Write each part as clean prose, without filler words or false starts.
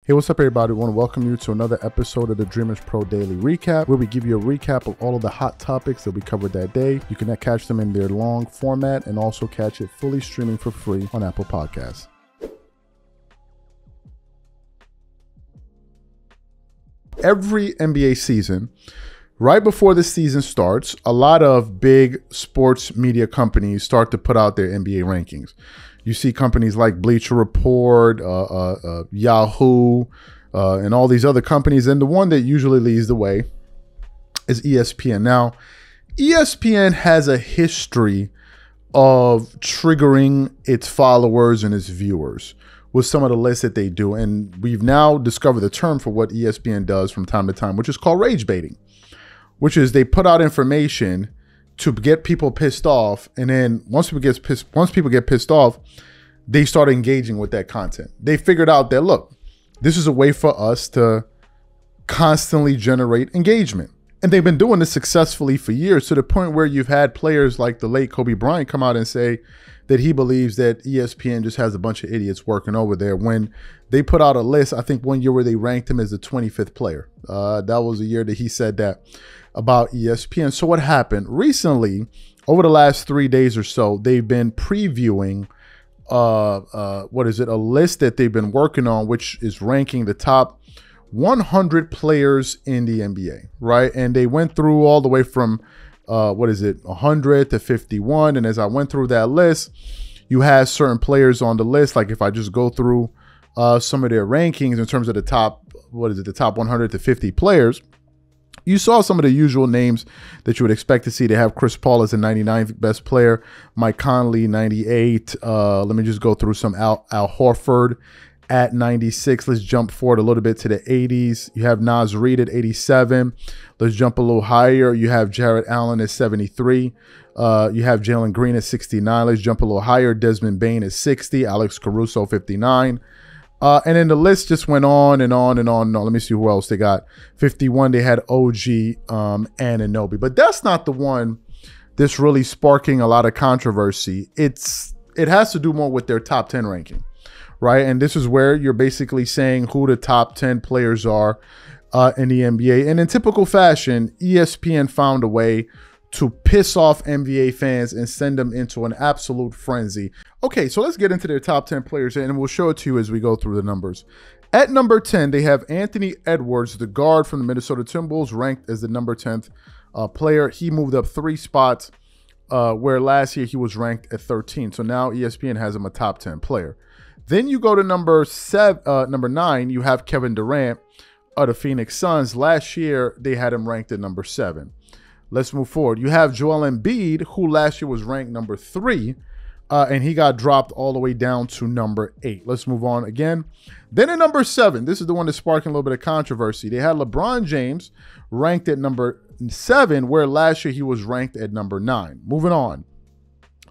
Hey, what's up, everybody? I want to welcome you to another episode of the Dreamers Pro Daily Recap, where we give you a recap of all of the hot topics that we covered that day. You can catch them in their long format and also catch it fully streaming for free on Apple Podcasts. Every NBA season, right before the season starts, a lot of big sports media companies start to put out their NBA rankings. You see companies like Bleacher Report, Yahoo, and all these other companies. And the one that usually leads the way is ESPN. Now, ESPN has a history of triggering its followers and its viewers with some of the lists that they do. And we've now discovered the term for what ESPN does from time to time, which is called rage baiting, which is they put out information to get people pissed off, and then once people get pissed off, they start engaging with that content. They figured out that, look, this is a way for us to constantly generate engagement. And they've been doing this successfully for years, to the point where you've had players like the late Kobe Bryant come out and say that he believes that ESPN just has a bunch of idiots working over there. When they put out a list, I think one year where they ranked him as the 25th player. That was a year that he said that about ESPN. So what happened recently, over the last 3 days or so, they've been previewing a list that they've been working on, which is ranking the top 100 players in the NBA, right? And they went through all the way from 100 to 51. And as I went through that list, you had certain players on the list. Like if I just go through some of their rankings in terms of the top, the top 100 to 50 players, you saw some of the usual names that you would expect to see. They have Chris Paul as the 99th best player, Mike Conley, 98. Let me just go through some. Al Horford at 96. Let's jump forward a little bit to the 80s. You have Naz Reid at 87. Let's jump a little higher. You have Jarrett Allen at 73. You have Jalen Green at 69. Let's jump a little higher. Desmond Bane at 60. Alex Caruso, 59. And then the list just went on and on and on and on. Let me see who else they got. 51, they had OG Anunoby. But that's not the one that's really sparking a lot of controversy. It has to do more with their top 10 ranking, right? And this is where you're basically saying who the top 10 players are in the NBA. And in typical fashion, ESPN found a way to piss off NBA fans and send them into an absolute frenzy. Okay, so let's get into their top 10 players, and we'll show it to you as we go through the numbers. At number 10, they have Anthony Edwards, the guard from the Minnesota Timberwolves, ranked as the number 10th player. He moved up 3 spots, where last year he was ranked at 13. So now ESPN has him a top 10 player. Then you go to number 9, you have Kevin Durant of the Phoenix Suns. Last year, they had him ranked at number 7. Let's move forward. You have Joel Embiid, who last year was ranked number 3, and he got dropped all the way down to number 8. Let's move on again. Then at number 7, this is the one that's sparking a little bit of controversy. They had LeBron James ranked at number 7, where last year he was ranked at number 9. Moving on.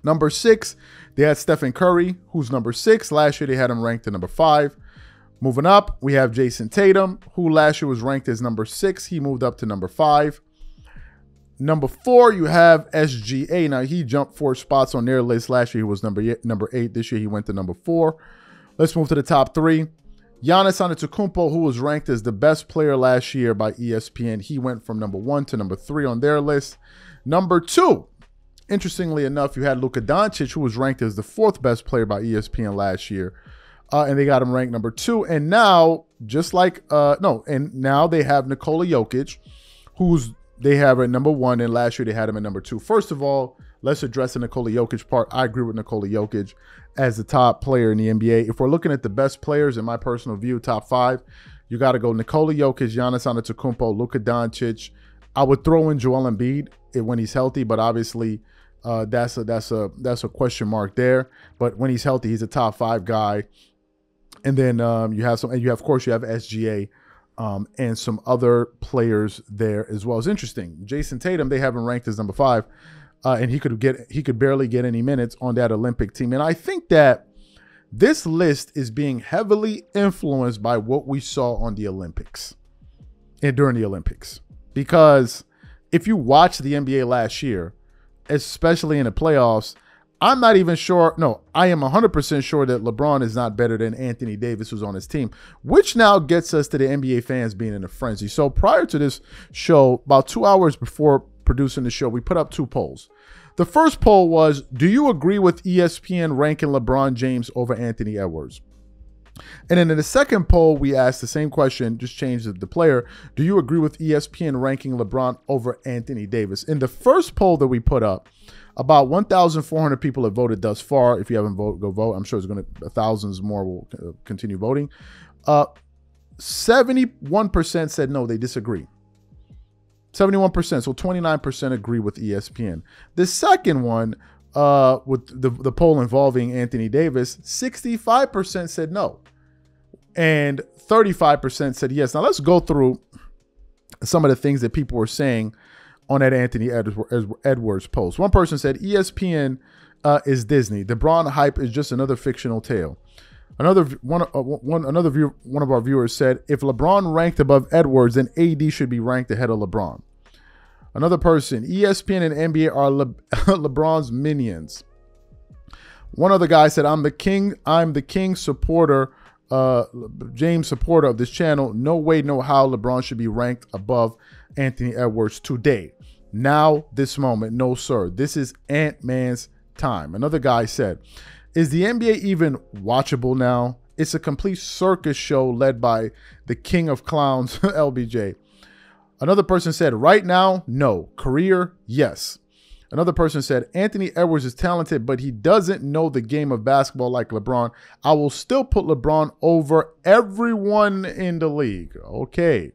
Number 6, they had Stephen Curry, who's number 6. Last year they had him ranked at number 5. Moving up, we have Jason Tatum, who last year was ranked as number 6. He moved up to number 5. Number 4, you have SGA. Now, he jumped 4 spots on their list. Last year, he was number 8. This year, he went to number 4. Let's move to the top 3. Giannis Antetokounmpo, who was ranked as the best player last year by ESPN. He went from number 1 to number 3 on their list. Number 2, interestingly enough, you had Luka Doncic, who was ranked as the 4th best player by ESPN last year. And they got him ranked number 2. And now, now they have Nikola Jokic, they have at number 1, and last year they had him at number 2. First of all, let's address the Nikola Jokic part. I agree with Nikola Jokic as the top player in the NBA. If we're looking at the best players, in my personal view, top 5, you got to go Nikola Jokic, Giannis Antetokounmpo, Luka Doncic. I would throw in Joel Embiid when he's healthy, but obviously that's a question mark there. But when he's healthy, he's a top 5 guy. And then you have SGA. And some other players there as well. It's interesting. Jason Tatum, they have him ranked as number 5, and he could barely get any minutes on that Olympic team. And I think that this list is being heavily influenced by what we saw on the Olympics and during the Olympics. Because if you watch the NBA last year, especially in the playoffs, I'm not even sure. No, I am 100% sure that LeBron is not better than Anthony Davis, who's on his team, which now gets us to the NBA fans being in a frenzy. So prior to this show, about 2 hours before producing the show, we put up 2 polls. The first poll was, do you agree with ESPN ranking LeBron James over Anthony Edwards? And then in the second poll, we asked the same question, just changed the player. Do you agree with ESPN ranking LeBron over Anthony Davis? In the first poll that we put up, about 1,400 people have voted thus far. If you haven't voted, go vote. I'm sure it's going to thousands more will continue voting. 71% said no, they disagree. 71%, so 29% agree with ESPN. The second one, with the poll involving Anthony Davis, 65% said no, and 35% said yes. Now let's go through some of the things that people were saying on that Anthony Edwards post. One person said ESPN is Disney. The LeBron hype is just another fictional tale. One of our viewers said if LeBron ranked above Edwards, then AD should be ranked ahead of LeBron. Another person, ESPN and NBA are LeBron's minions. One other guy said, I'm the king supporter, James supporter of this channel. No way, no how LeBron should be ranked above Anthony Edwards today. Now, this moment, no sir. This is Ant-Man's time. Another guy said, is the NBA even watchable now? It's a complete circus show led by the king of clowns, LBJ. Another person said, right now, no. Career, yes. Another person said, Anthony Edwards is talented, but he doesn't know the game of basketball like LeBron. I will still put LeBron over everyone in the league. Okay.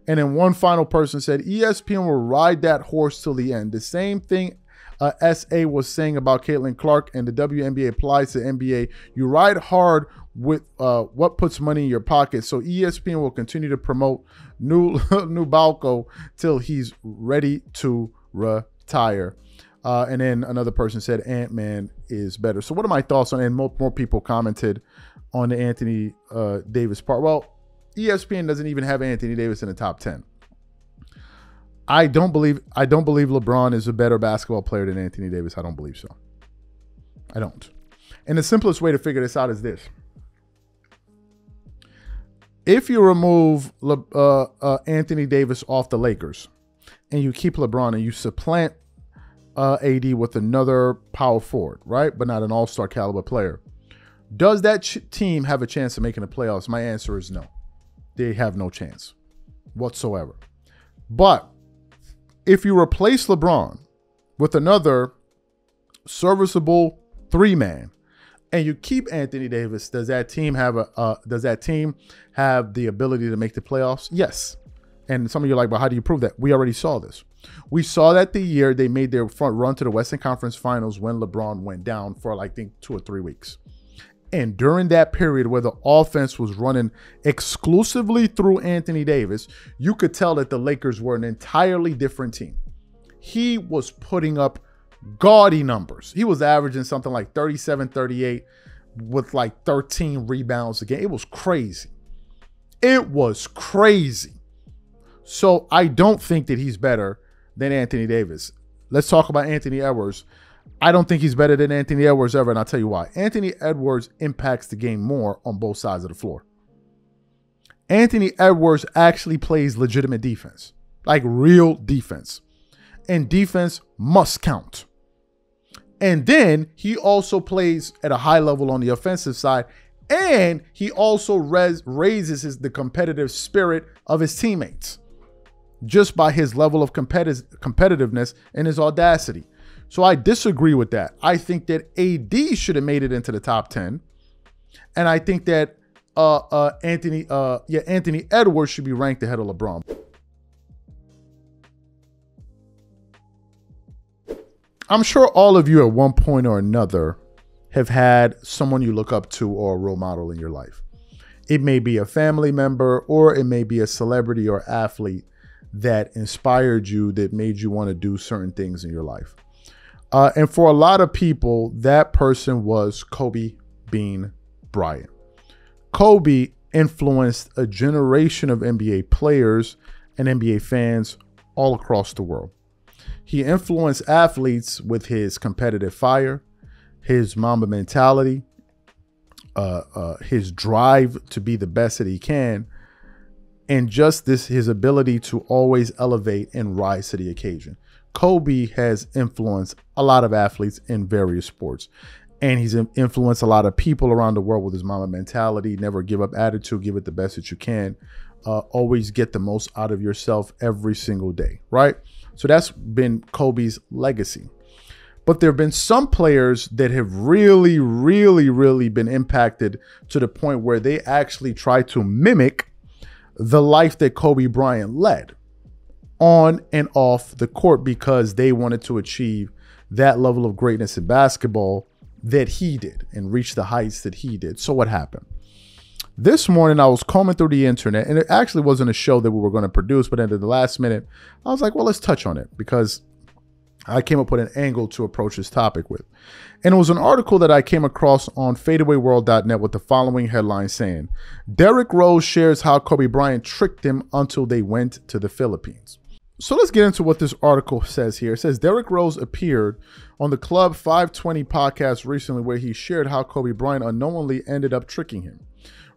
And then one final person said, ESPN will ride that horse till the end. The same thing SA was saying about Caitlin Clark and the WNBA applies to NBA. You ride hard with what puts money in your pocket. So ESPN will continue to promote new Balco till he's ready to retire. And then another person said Ant-Man is better. So what are my thoughts on it? And more people commented on the Anthony Davis part. Well, ESPN doesn't even have Anthony Davis in the top 10. I don't believe LeBron is a better basketball player than Anthony Davis. I don't believe so. I don't. And the simplest way to figure this out is this. If you remove Anthony Davis off the Lakers and you keep LeBron and you supplant AD with another power forward, right? But not an all-star caliber player. Does that team have a chance of making the playoffs? My answer is no. They have no chance whatsoever. But if you replace LeBron with another serviceable 3-man and you keep Anthony Davis, does that team have the ability to make the playoffs? Yes. And some of you are like, but how do you prove that? We already saw this. We saw that the year they made their front run to the Western Conference Finals when LeBron went down for, I think, 2 or 3 weeks. And during that period where the offense was running exclusively through Anthony Davis, you could tell that the Lakers were an entirely different team. He was putting up gaudy numbers. He was averaging something like 37, 38 with like 13 rebounds a game. It was crazy. It was crazy. So I don't think that he's better than Anthony Davis. Let's talk about Anthony Edwards. I don't think he's better than Anthony Edwards ever, and I'll tell you why. Anthony Edwards impacts the game more on both sides of the floor. Anthony Edwards actually plays legitimate defense, like real defense. And defense must count. And then he also plays at a high level on the offensive side, and he also raises the competitive spirit of his teammates just by his level of competitiveness and his audacity. So I disagree with that. I think that AD should have made it into the top 10. And I think that Anthony Edwards should be ranked ahead of LeBron. I'm sure all of you at one point or another have had someone you look up to or a role model in your life. It may be a family member or it may be a celebrity or athlete that inspired you, that made you want to do certain things in your life. And for a lot of people, that person was Kobe Bean Bryant. Kobe influenced a generation of NBA players and NBA fans all across the world. He influenced athletes with his competitive fire. his Mamba mentality, his drive to be the best that he can, and just his ability to always elevate and rise to the occasion. Kobe has influenced a lot of athletes in various sports, and he's influenced a lot of people around the world with his Mamba mentality, never give up attitude, give it the best that you can, always get the most out of yourself every single day, right? So that's been Kobe's legacy. But there have been some players that have really, really, really been impacted to the point where they actually try to mimic the life that Kobe Bryant led on and off the court because they wanted to achieve that level of greatness in basketball that he did and reach the heights that he did. So what happened? This morning, I was combing through the internet, and it actually wasn't a show that we were going to produce, but at the last minute, I was like, well, let's touch on it because I came up with an angle to approach this topic with. And it was an article that I came across on fadeawayworld.net with the following headline saying, Derrick Rose shares how Kobe Bryant tricked him until they went to the Philippines. So let's get into what this article says here. It says Derrick Rose appeared on the Club 520 podcast recently where he shared how Kobe Bryant unknowingly ended up tricking him.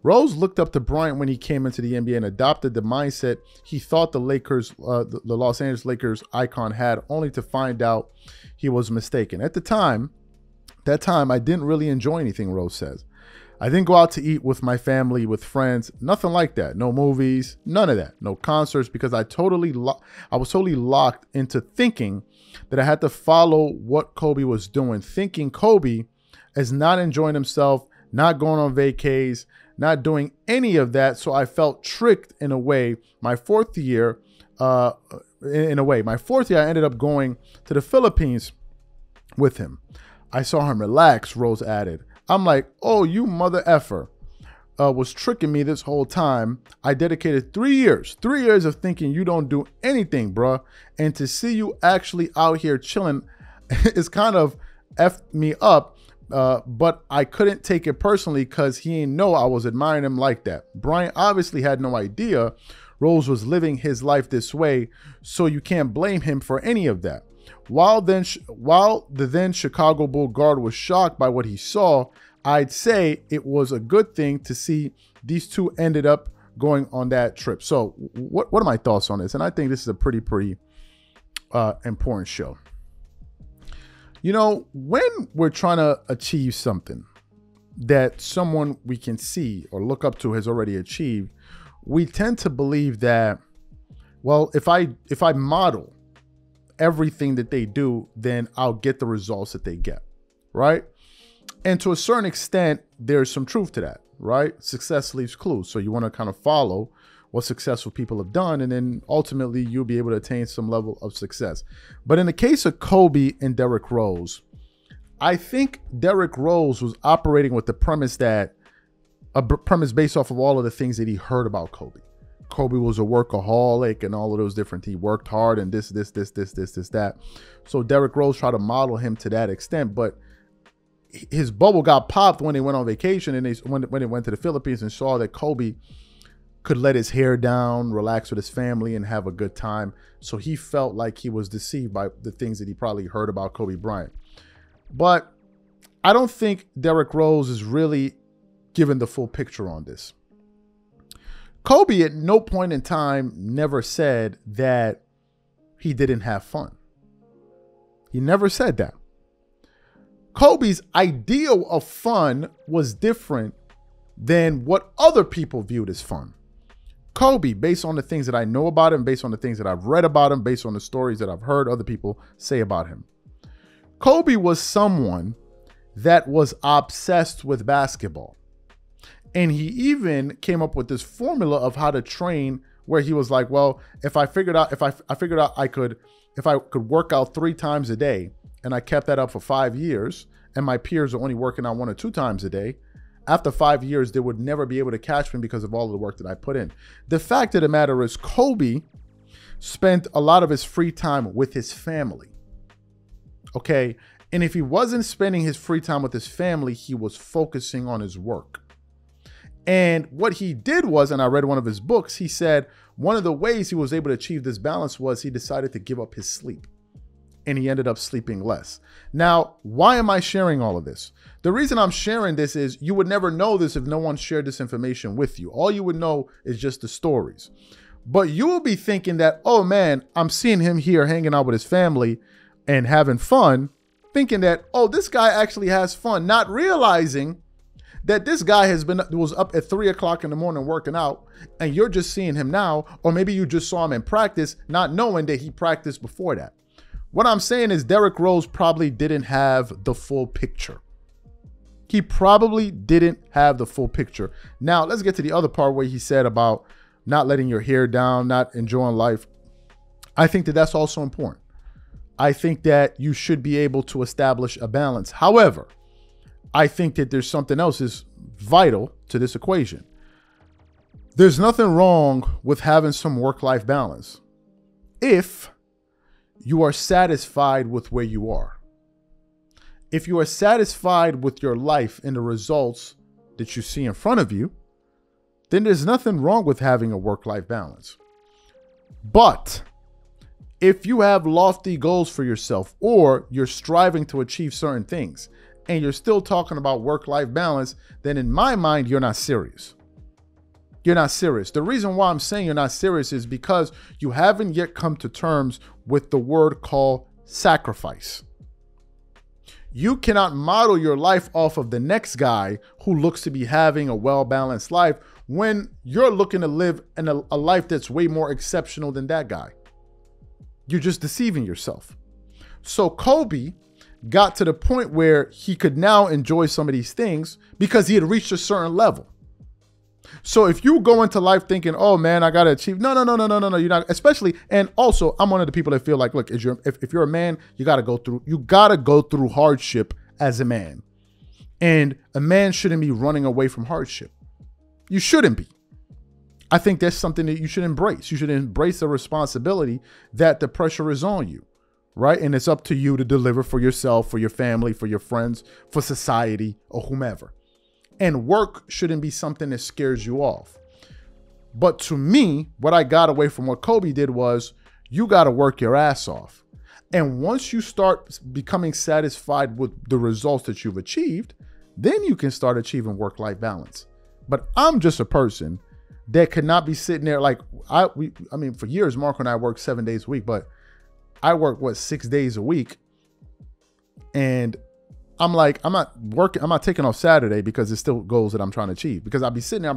Rose looked up to Bryant when he came into the NBA and adopted the mindset he thought the Los Angeles Lakers icon had, only to find out he was mistaken. At that time, I didn't really enjoy anything, Rose says. I didn't go out to eat with my family, with friends, nothing like that. No movies, none of that. No concerts, because I was totally locked into thinking that I had to follow what Kobe was doing, thinking Kobe as not enjoying himself, not going on vacays, not doing any of that. So I felt tricked in a way. My fourth year, I ended up going to the Philippines with him. I saw him relax, Rose added. I'm like, oh, you mother effer was tricking me this whole time. I dedicated 3 years of thinking you don't do anything, bruh. And to see you actually out here chilling is kind of effed me up. But I couldn't take it personally because he didn't know I was admiring him like that. Bryant obviously had no idea Rose was living his life this way, so you can't blame him for any of that. While the then Chicago Bull guard was shocked by what he saw, I'd say it was a good thing to see these two ended up going on that trip. So what are my thoughts on this? And I think this is a pretty important show. You know, when we're trying to achieve something that someone we can see or look up to has already achieved, we tend to believe that, well, if I model everything that they do, then I'll get the results that they get, right? And to a certain extent, there's some truth to that, right? Success leaves clues. So you want to kind of follow what successful people have done, and then ultimately you'll be able to attain some level of success. But in the case of Kobe and Derrick Rose, I think Derrick Rose was operating with the premise based off of all of the things that he heard about Kobe. Kobe was a workaholic and all of those different, he worked hard and this, that. So Derrick Rose tried to model him to that extent, but his bubble got popped when they went on vacation and when they went to the Philippines and saw that Kobe could let his hair down, relax with his family, and have a good time. So he felt like he was deceived by the things that he probably heard about Kobe Bryant. But I don't think Derrick Rose is really given the full picture on this. Kobe at no point in time never said that he didn't have fun. He never said that. Kobe's ideal of fun was different than what other people viewed as fun. Kobe, based on the things that I know about him, based on the things that I've read about him, based on the stories that I've heard other people say about him, Kobe was someone that was obsessed with basketball. And he even came up with this formula of how to train where he was like, well, if I figured out I could work out 3 times a day, and I kept that up for 5 years, and my peers are only working out 1 or 2 times a day, after 5 years, they would never be able to catch me because of all of the work that I put in. The fact of the matter is Kobe spent a lot of his free time with his family. Okay. And if he wasn't spending his free time with his family, he was focusing on his work. And what he did was, and I read one of his books, he said one of the ways he was able to achieve this balance was he decided to give up his sleep. and he ended up sleeping less. Now, why am I sharing all of this? The reason I'm sharing this is you would never know this if no one shared this information with you. All you would know is just the stories. But you will be thinking that, oh man, I'm seeing him here hanging out with his family and having fun, thinking that, oh, this guy actually has fun, not realizing that this guy was up at 3 o'clock in the morning working out, and you're just seeing him now, or maybe you just saw him in practice, not knowing that he practiced before that. What I'm saying is Derrick Rose probably didn't have the full picture. He probably didn't have the full picture. Now, let's get to the other part where he said about not letting your hair down, not enjoying life. I think that that's also important. I think that you should be able to establish a balance. However, I think that there's something else is vital to this equation. There's nothing wrong with having some work-life balance if you are satisfied with where you are. If you are satisfied with your life and the results that you see in front of you, then there's nothing wrong with having a work-life balance. But if you have lofty goals for yourself, or you're striving to achieve certain things, and you're still talking about work-life balance, then in my mind, you're not serious. You're not serious. The reason why I'm saying you're not serious is because you haven't yet come to terms with the word called sacrifice. You cannot model your life off of the next guy who looks to be having a well-balanced life when you're looking to live in a life that's way more exceptional than that guy. You're just deceiving yourself. So Kobe got to the point where he could now enjoy some of these things because he had reached a certain level. So if you go into life thinking, oh man, I got to achieve. No, you're not. Especially, and also I'm one of the people that feel like, look, if you're a man, you got to go through hardship as a man. And a man shouldn't be running away from hardship. You shouldn't be. I think that's something that you should embrace. You should embrace the responsibility that the pressure is on you. Right? And it's up to you to deliver for yourself, for your family, for your friends, for society, or whomever. And work shouldn't be something that scares you off. But to me, what I got away from what Kobe did was you got to work your ass off. And once you start becoming satisfied with the results that you've achieved, then you can start achieving work-life balance. But I'm just a person that could not be sitting there like, I mean, for years, Marco and I worked 7 days a week, but I work, 6 days a week. And I'm like, I'm not taking off Saturday because it's still goals that I'm trying to achieve. Because I'll be sitting there,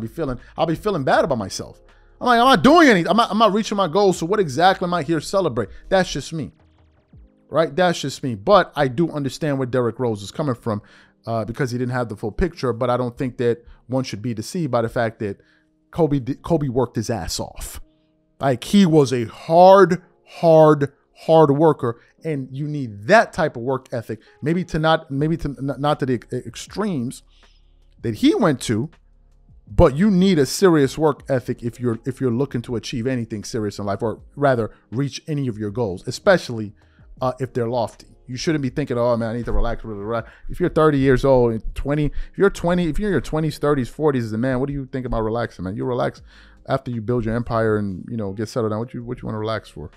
I'll be feeling bad about myself. I'm like, I'm not doing anything. I'm not reaching my goals. So what exactly am I here to celebrate? That's just me. Right? That's just me. But I do understand where Derrick Rose is coming from because he didn't have the full picture. But I don't think that one should be deceived by the fact that Kobe worked his ass off. Like, he was a hard worker, and you need that type of work ethic, maybe not to the extremes that he went to, but you need a serious work ethic if you're looking to achieve anything serious in life, or rather reach any of your goals, especially if they're lofty. You shouldn't be thinking, oh man, I need to relax. If you're 30 years old, 20, if you're in your 20s, 30s, 40s as a man, what do you think about relaxing, man? You relax after you build your empire and, get settled down. What you want to relax for?